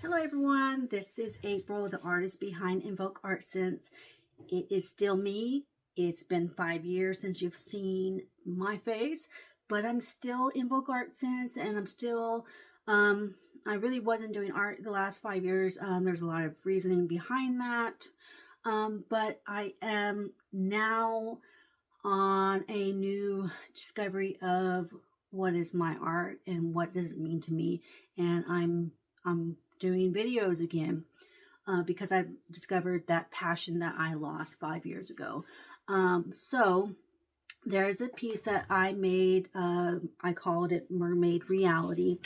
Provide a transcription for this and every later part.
Hello everyone, this is April, the artist behind InvokeArtSense. It is still me. It's been 5 years since you've seen my face, but I'm still InvokeArtSense and I'm still, I really wasn't doing art the last 5 years. There's a lot of reasoning behind that, but I am now on a new discovery of what is my art and what does it mean to me, and I'm doing videos again because I've discovered that passion that I lost 5 years ago. So there's a piece that I made, I called it Mermaid Reality,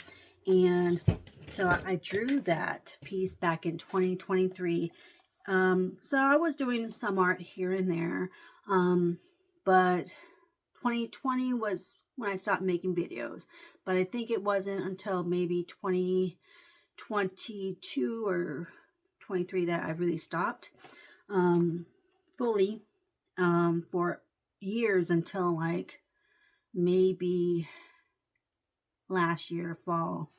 and so I drew that piece back in 2023. So I was doing some art here and there, but 2020 was when I stopped making videos, but I think it wasn't until maybe 2022 or 23 that I really stopped fully for years until like maybe last year fall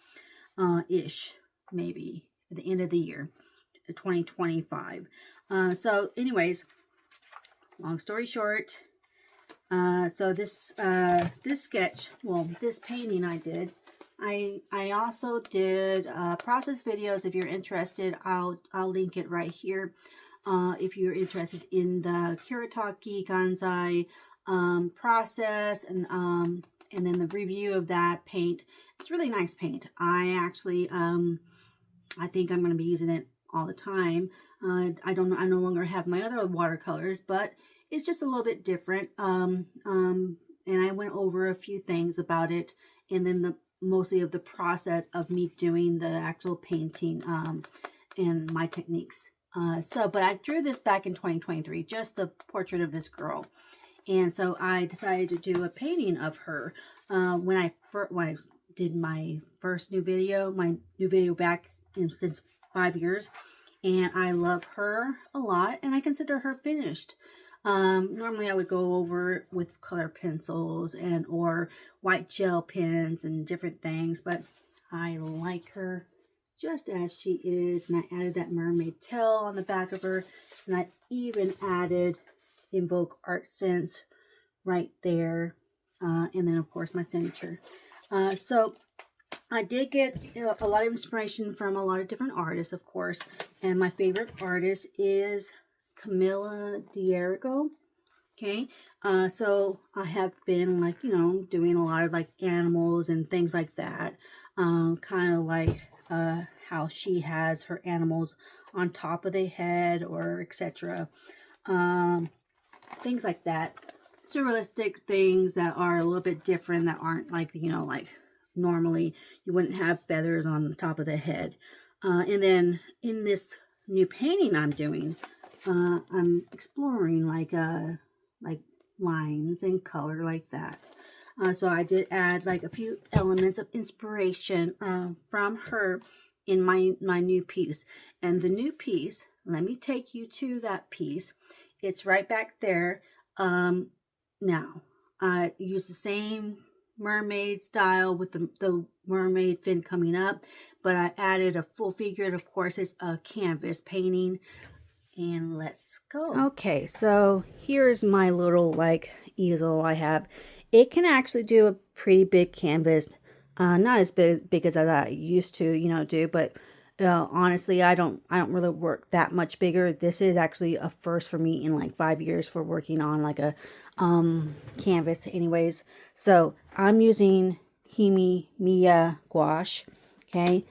ish, maybe at the end of the year 2025. So anyways, long story short, so this sketch, well, this painting I did, I also did process videos. If you're interested, I'll link it right here. If you're interested in the Kuretaki Gansai process and then the review of that paint. It's really nice paint. I actually I think I'm going to be using it all the time. I no longer have my other watercolors, but it's just a little bit different. And I went over a few things about it, and then mostly of the process of me doing the actual painting and my techniques. But I drew this back in 2023, just the portrait of this girl. And so I decided to do a painting of her when I did my first new video, back since 5 years. And I love her a lot, and I consider her finished. Normally I would go over it with color pencils or white gel pens and different things, but I like her just as she is. And I added that mermaid tail on the back of her, and I even added InvokeArtSense right there, and then of course my signature. So I did get a lot of inspiration from a lot of different artists, of course, and my favorite artist is Camilla Diego. Okay, so I have been doing a lot of like animals and things like that, kind of like how she has her animals on top of the head or etc. Things like that, surrealistic things that are a little bit different, that aren't like like normally you wouldn't have feathers on the top of the head. And then in this new painting I'm doing, I'm exploring like lines and color like that. So I did add like a few elements of inspiration from her in my new piece. And the new piece, let me take you to that piece. It's right back there. Now I use the same mermaid style with the mermaid fin coming up, but I added a full figure, and of course it's a canvas painting. And let's go. Okay, so here's my little like easel I have. It can actually do a pretty big canvas, not as big as I used to do, but honestly I don't really work that much bigger. This is actually a first for me in like 5 years for working on like a canvas anyways. So I'm using Himi Mia gouache. Okay,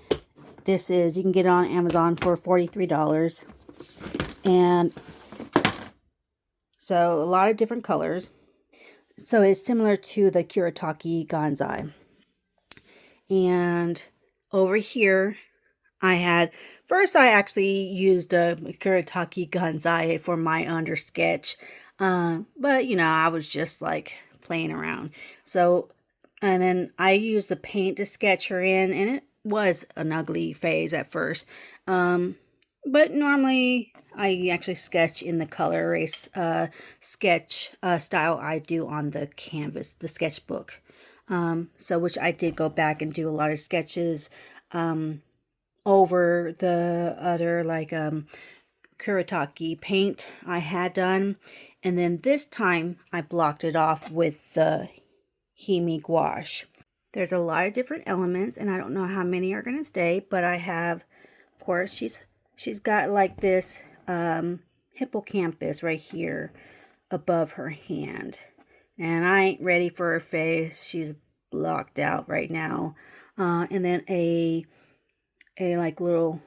this is, you can get it on Amazon for $43. And so a lot of different colors. So it's similar to the Kuretaki Gansai. And over here I actually used a Kuretaki Gansai for my under sketch. But I was just like playing around. So, and then I used the paint to sketch her in, and it was an ugly phase at first. But normally I actually sketch in the color erase sketch style I do on the canvas, the sketchbook. So which I did go back and do a lot of sketches over the other like Kuretaki paint I had done, and then this time I blocked it off with the Himi gouache. There's a lot of different elements, and I don't know how many are going to stay, but I have, of course, she's got like this hippocampus right here above her hand, and I ain't ready for her face. She's blocked out right now. And then a like little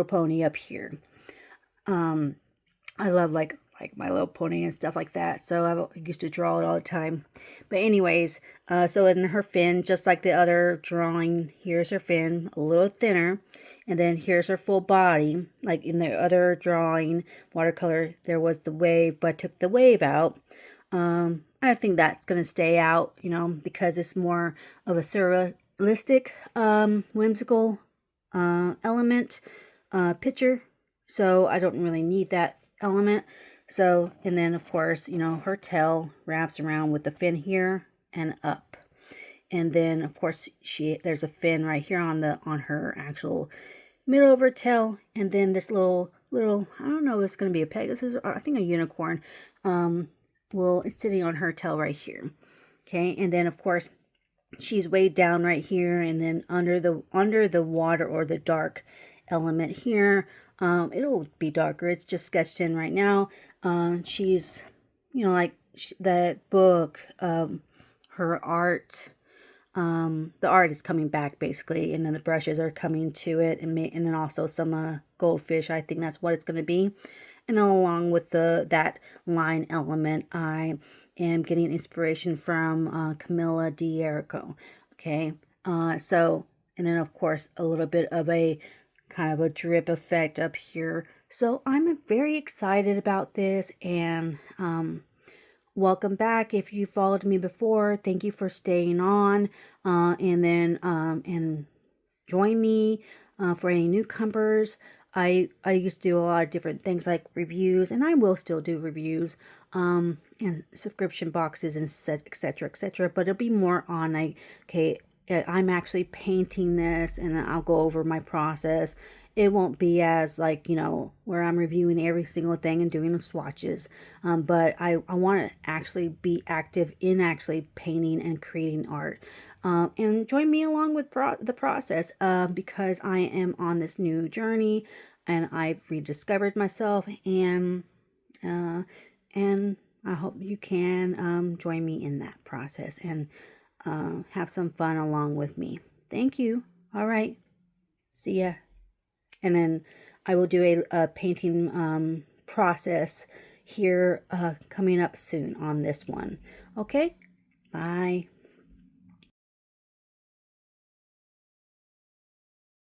pony up here. I love like My Little Pony and stuff like that, so I used to draw it all the time. But anyways, so in her fin, just like the other drawing, here's her fin, a little thinner, and then here's her full body. Like in the other drawing, watercolor, there was the wave, but I took the wave out. I think that's going to stay out, you know, because it's more of a surrealistic, whimsical element picture. So I don't really need that element. So, and then of course, you know, her tail wraps around with the fin here and up. And then of course there's a fin right here on her actual middle of her tail. And then this little, I don't know if it's going to be a Pegasus or I think a unicorn. It's sitting on her tail right here. Okay. And then of course she's weighed down right here, and then under the water or the dark element here, it'll be darker. It's just sketched in right now. She's, you know, like that book, her art, the art is coming back basically, and then the brushes are coming to it, and then also some goldfish. I think that's what it's going to be. And then along with that line element, I am getting inspiration from Camilla D'Erico. Okay, so, and then of course a little bit of a kind of a drip effect up here. So I'm very excited about this, and welcome back if you followed me before. Thank you for staying on, and join me for any newcomers. I used to do a lot of different things like reviews, and I will still do reviews, and subscription boxes and etc, etc. But it'll be more on like, okay, I'm actually painting this, and I'll go over my process. It won't be as like, you know, where I'm reviewing every single thing and doing swatches. But I want to actually be active in actually painting and creating art. And join me along with the process, because I am on this new journey, and I've rediscovered myself, and I hope you can join me in that process and have some fun along with me. Thank you. All right. See ya. And then I will do a painting process here coming up soon on this one. Okay. Bye.